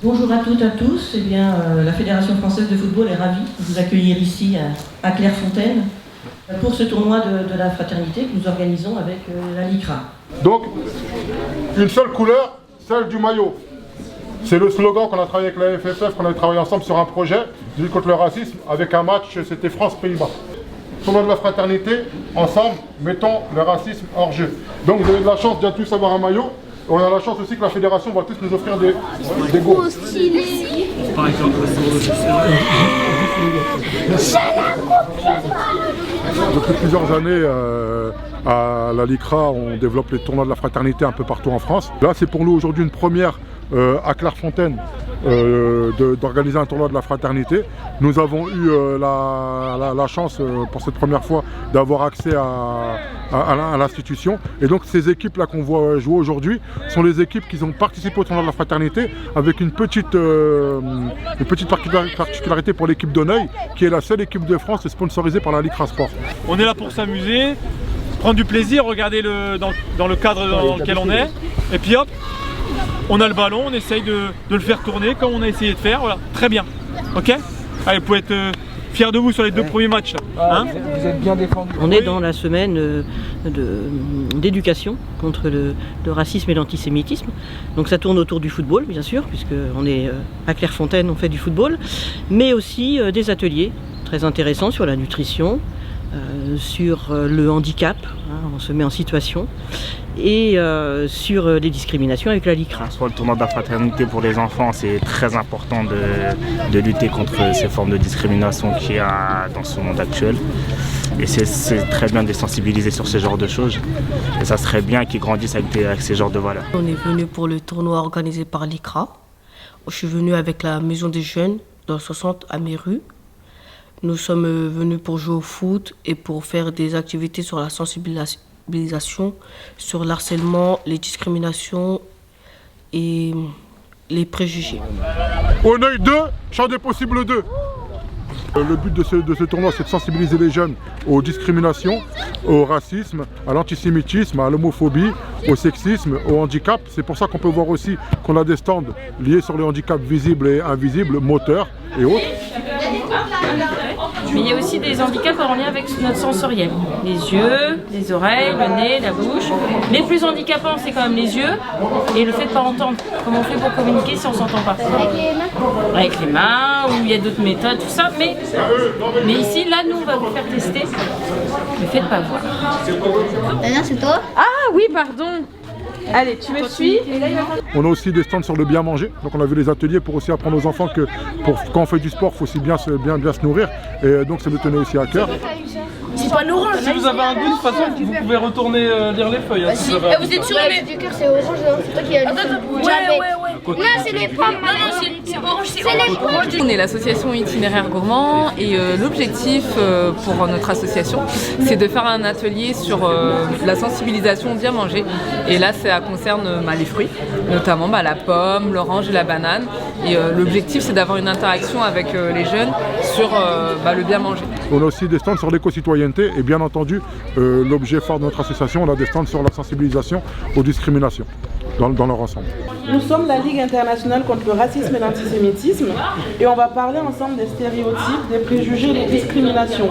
Bonjour à toutes et à tous. La Fédération française de football est ravie de vous accueillir ici à Clairefontaine pour ce tournoi de la fraternité que nous organisons avec la LICRA. Donc, une seule couleur, celle du maillot. C'est le slogan qu'on a travaillé avec la FFF, qu'on a travaillé ensemble sur un projet de lutte contre le racisme avec un match, c'était France-Pays-Bas. Tournoi de la fraternité, ensemble, mettons le racisme hors jeu. Donc vous avez de la chance de tous avoir un maillot. On a la chance aussi que la fédération va tous nous offrir des gourdes. Depuis plusieurs années, à la LICRA, on développe les tournois de la fraternité un peu partout en France. Là, c'est pour nous aujourd'hui une première à Clairefontaine d'organiser un tournoi de la fraternité. Nous avons eu la chance pour cette première fois d'avoir accès à l'institution. Et donc ces équipes-là qu'on voit jouer aujourd'hui sont les équipes qui ont participé au tournoi de la fraternité avec une petite particularité pour l'équipe d'Auneuil, qui est la seule équipe de France sponsorisée par la LICRA Sport. On est là pour s'amuser, prendre du plaisir, regarder dans le cadre dans lequel on est, et puis hop, on a le ballon, on essaye de le faire tourner comme on a essayé de faire, voilà, très bien, ok. Allez, vous pouvez être fiers de vous sur les deux premiers matchs. Hein, vous êtes bien défendus. On est dans la semaine d'éducation contre le racisme et l'antisémitisme. Donc ça tourne autour du football, bien sûr, puisqu'on est à Clairefontaine, on fait du football, mais aussi des ateliers très intéressants sur la nutrition, sur le handicap, hein, on se met en situation, et sur les discriminations avec la LICRA. Soit le tournoi de la fraternité pour les enfants, c'est très important de lutter contre ces formes de discrimination qu'il y a dans ce monde actuel. Et c'est très bien de les sensibiliser sur ce genre de choses. Et ça serait bien qu'ils grandissent avec ces genres de valeurs. On est venu pour le tournoi organisé par l'ICRA. Je suis venu avec la Maison des Jeunes dans le 60 à Méru. Nous sommes venus pour jouer au foot et pour faire des activités sur la sensibilisation, sur l'harcèlement, les discriminations et les préjugés. Auneuil 2, champ des possibles 2. Le but de ce tournoi, c'est de sensibiliser les jeunes aux discriminations, au racisme, à l'antisémitisme, à l'homophobie, au sexisme, au handicap. C'est pour ça qu'on peut voir aussi qu'on a des stands liés sur les handicaps visibles et invisibles, moteurs et autres. Mais il y a aussi des handicaps en lien avec notre sensoriel. Les yeux, les oreilles, le nez, la bouche. Les plus handicapants, c'est quand même les yeux et le fait de ne pas entendre. Comment on fait pour communiquer si on ne s'entend pas? Avec les mains. Avec les mains, ou il y a d'autres méthodes, tout ça. Mais ici, là, nous, on va vous faire tester le fait de ne pas voir. Daniel, c'est toi? Ah oui, pardon. Allez, tu me suis. On a aussi des stands sur le bien manger. Donc on a vu les ateliers pour aussi apprendre aux enfants que quand on fait du sport, il faut aussi bien se nourrir. Et donc ça nous tenait aussi à cœur. C'est pas l'orange. si vous avez un goût, de toute façon, vous pouvez retourner lire les feuilles. Hein, si vous êtes sûr, mais Du cœur, c'est orange, non? C'est toi qui as lu. ouais. Non, c'est les pommes. C'est orange, c'est orange. On est l'association Itinéraire Gourmand et l'objectif pour notre association, c'est de faire un atelier sur la sensibilisation au bien manger. Et là, ça concerne les fruits, notamment la pomme, l'orange et la banane. Et l'objectif, c'est d'avoir une interaction avec les jeunes sur le bien manger. On a aussi des stands sur l'éco-citoyenneté et bien entendu, l'objet fort de notre association, on a des stands sur la sensibilisation aux discriminations dans leur ensemble. Nous sommes la Ligue internationale contre le racisme et l'antisémitisme et on va parler ensemble des stéréotypes, des préjugés et des discriminations.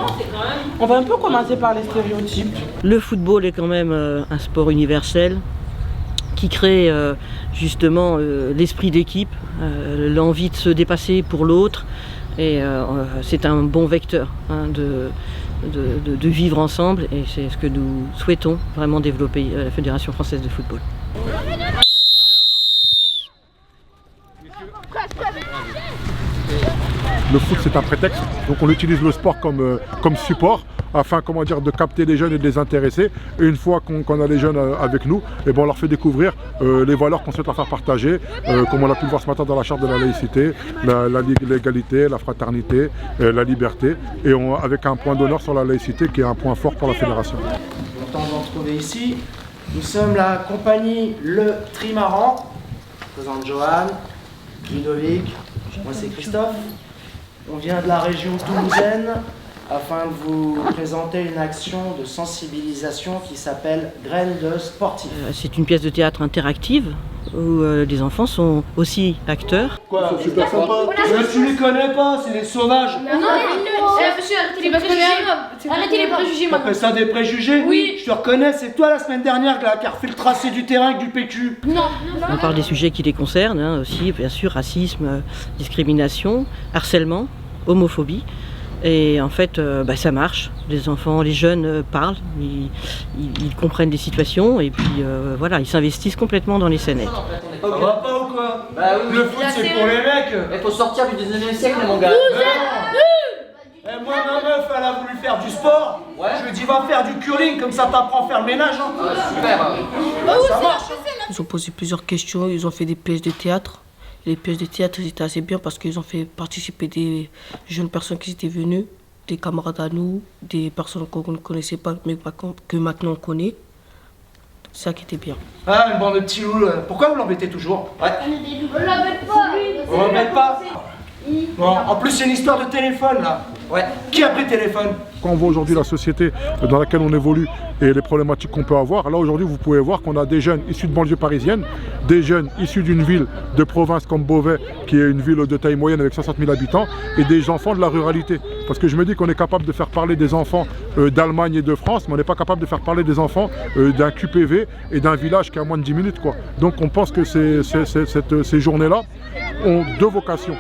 On va un peu commencer par les stéréotypes. Le football est quand même un sport universel qui crée justement l'esprit d'équipe, l'envie de se dépasser pour l'autre. Et c'est un bon vecteur de vivre ensemble et c'est ce que nous souhaitons vraiment développer à la Fédération française de football. Le foot c'est un prétexte, donc on utilise le sport comme support afin de capter les jeunes et de les intéresser. Et une fois qu'on a les jeunes avec nous, et on leur fait découvrir les valeurs qu'on souhaite leur faire partager, comme on a pu le voir ce matin dans la charte de la laïcité, l'égalité, la fraternité, la liberté, et avec un point d'honneur sur la laïcité qui est un point fort pour la fédération. Content de vous retrouver ici. Nous sommes la compagnie Le Trimaran. Je présente Johan, Ludovic, moi c'est Christophe. On vient de la région toulousaine afin de vous présenter une action de sensibilisation qui s'appelle Graines de sportifs. C'est une pièce de théâtre interactive où les enfants sont aussi acteurs. Quoi, super sympa. Tu les connais pas, c'est des sauvages. Non, monsieur, arrêtez les préjugés. Arrêtez les préjugés maintenant. T'appelles ça des préjugés? Oui. Je te reconnais, c'est toi la semaine dernière qui a refait le tracé du terrain avec du PQ. Non. On parle des sujets qui les concernent, hein, aussi, bien sûr, racisme, discrimination, harcèlement, homophobie. Et en fait, ça marche. Les enfants, les jeunes parlent, ils comprennent les situations et puis voilà, ils s'investissent complètement dans les scénettes. Ça va pas ou quoi? Bah oui. Le foot c'est pour les mecs. Il faut sortir du 19e siècle, mon gars. Moi, ma meuf, elle a voulu faire du sport. Ouais. Je lui ai dit, va faire du curling, comme ça t'apprends à faire le ménage. Hein. Super. Ça marche. Ils ont posé plusieurs questions, ils ont fait des pièces de théâtre. Les pièces de théâtre étaient assez bien parce qu'ils ont fait participer des jeunes personnes qui étaient venues, des camarades à nous, des personnes qu'on ne connaissait pas, mais que maintenant on connaît. C'est ça qui était bien. Ah, une bande de petits loups. Pourquoi vous l'embêtez toujours? Ouais. On l'embête pas. On l'embête pas. Bon, en plus, c'est une histoire de téléphone là. Ouais. Qui a pris le téléphone? Quand on voit aujourd'hui la société dans laquelle on évolue et les problématiques qu'on peut avoir, là aujourd'hui vous pouvez voir qu'on a des jeunes issus de banlieue parisienne, des jeunes issus d'une ville de province comme Beauvais, qui est une ville de taille moyenne avec 60 000 habitants, et des enfants de la ruralité. Parce que je me dis qu'on est capable de faire parler des enfants d'Allemagne et de France, mais on n'est pas capable de faire parler des enfants d'un QPV et d'un village qui est à moins de 10 minutes, quoi. Donc on pense que ces journées-là ont deux vocations.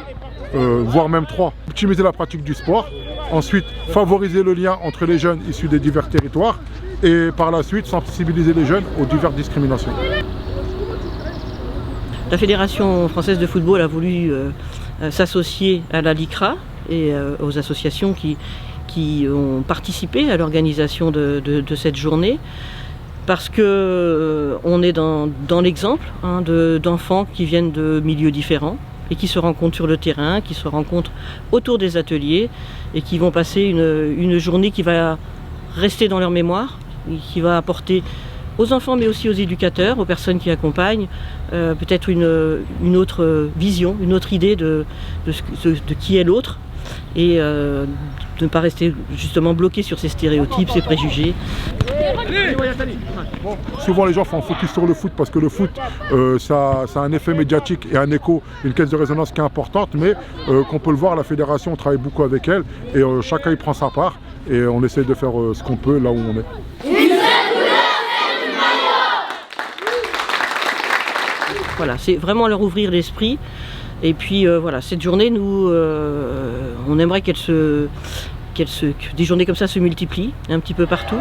Voire même 3, optimiser la pratique du sport, ensuite favoriser le lien entre les jeunes issus des divers territoires et par la suite sensibiliser les jeunes aux diverses discriminations. La Fédération française de football a voulu s'associer à la LICRA et aux associations qui ont participé à l'organisation de cette journée parce que on est dans l'exemple d'enfants qui viennent de milieux différents et qui se rencontrent sur le terrain, qui se rencontrent autour des ateliers et qui vont passer une journée qui va rester dans leur mémoire, et qui va apporter aux enfants mais aussi aux éducateurs, aux personnes qui accompagnent, peut-être une autre vision, une autre idée de qui est l'autre et de ne pas rester justement bloqué sur ces stéréotypes, ces préjugés. Bon, souvent les gens font focus sur le foot parce que le foot ça a un effet médiatique et un écho, une caisse de résonance qui est importante, mais qu'on peut le voir, la fédération, on travaille beaucoup avec elle et chacun y prend sa part et on essaie de faire ce qu'on peut là où on est. Voilà, c'est vraiment leur ouvrir l'esprit et puis voilà, cette journée, nous, on aimerait que des journées comme ça se multiplient un petit peu partout.